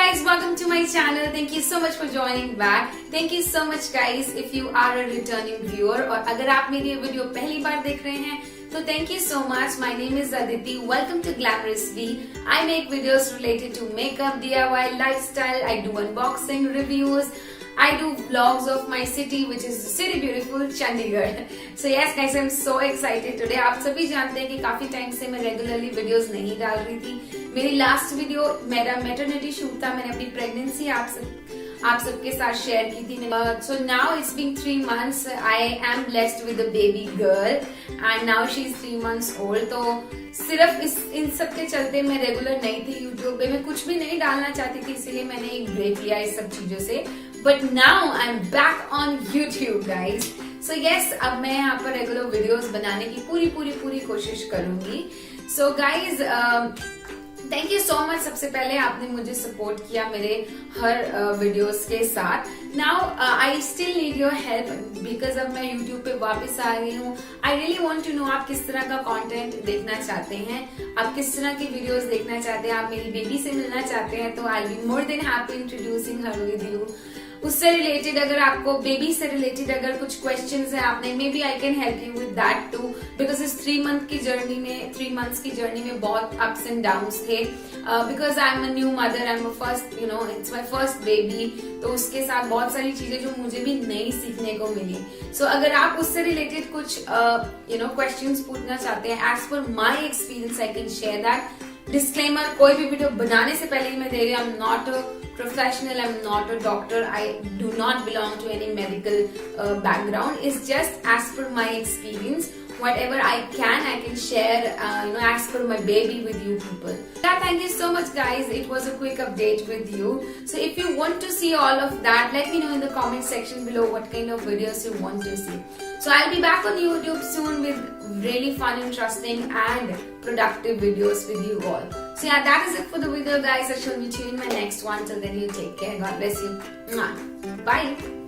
guys, welcome to my channel. Thank you so much for joining back. Thank you so much guys if you are a returning viewer और अगर आप मेरी ये video पहली बार देख रहे हैं तो thank you so much. My name is Aditi. Welcome to Glamorouswe. I make videos related to makeup, DIY, lifestyle. I do unboxing, reviews. I do vlogs of my city, which is city beautiful Chandigarh. So yes guys, I'm so excited today. आप सभी जानते हैं कि काफी time से मैं regularly videos नहीं डाल रही थी. मेरी लास्ट वीडियो मेरा मैटरनिटी शूट था. मैंने अपनी प्रेगनेंसी आप सबके साथ शेयर की थी. So now it's been 3 months. I am blessed with a baby girl and now she's 3 months old. तो सिर्फ इन सब के चलते मैं रेगुलर नहीं थी यूट्यूब पे. मैं कुछ भी नहीं डालना चाहती थी, इसीलिए मैंने एक ब्रेक लिया इस सब चीजों से. But now I'm back on YouTube guys. So yes, अब मैं यहाँ पर रेगुलर वीडियोस बनाने की पूरी कोशिश करूंगी. So guys, thank you so much. सबसे पहले आपने मुझे सपोर्ट किया मेरे हर वीडियोस के साथ. Now I still need your help because अब मैं यूट्यूब पे वापस आ गई हूँ. I really want to know आप किस तरह का कंटेंट देखना चाहते हैं, आप किस तरह की वीडियोस देखना चाहते हैं. आप मेरी बेबी से मिलना चाहते हैं तो I be more than happy introducing her with you. उससे रिलेटेड अगर आपको बेबी से रिलेटेड अगर कुछ क्वेश्चंस है आपने, maybe I can help you with that too because इस 3 मंथ्स की जर्नी में बहुत अप्स एंड डाउन्स थे. Because I am a new mother, I am first it's my first baby. तो उसके साथ बहुत सारी चीजें जो मुझे भी नई सीखने को मिली. सो अगर आप उससे रिलेटेड कुछ क्वेश्चंस पूछना चाहते हैं as per my experience I can share that. Disclaimer, कोई भी वीडियो बनाने से पहले ही मैं दे रही हूँ, I am not a professional, I'm not a doctor, I do not belong to any medical background. It's just as per my experience, whatever I can share as per my baby with you people. Thank you so much guys, it was a quick update with you. So if you want to see all of that, let me know in the comment section below what kind of videos you want to see. So I'll be back on YouTube soon with really fun, interesting and productive videos with you all. So yeah, that is it for the video guys. I shall meet you in my next one. Till then you take care. God bless you. Bye.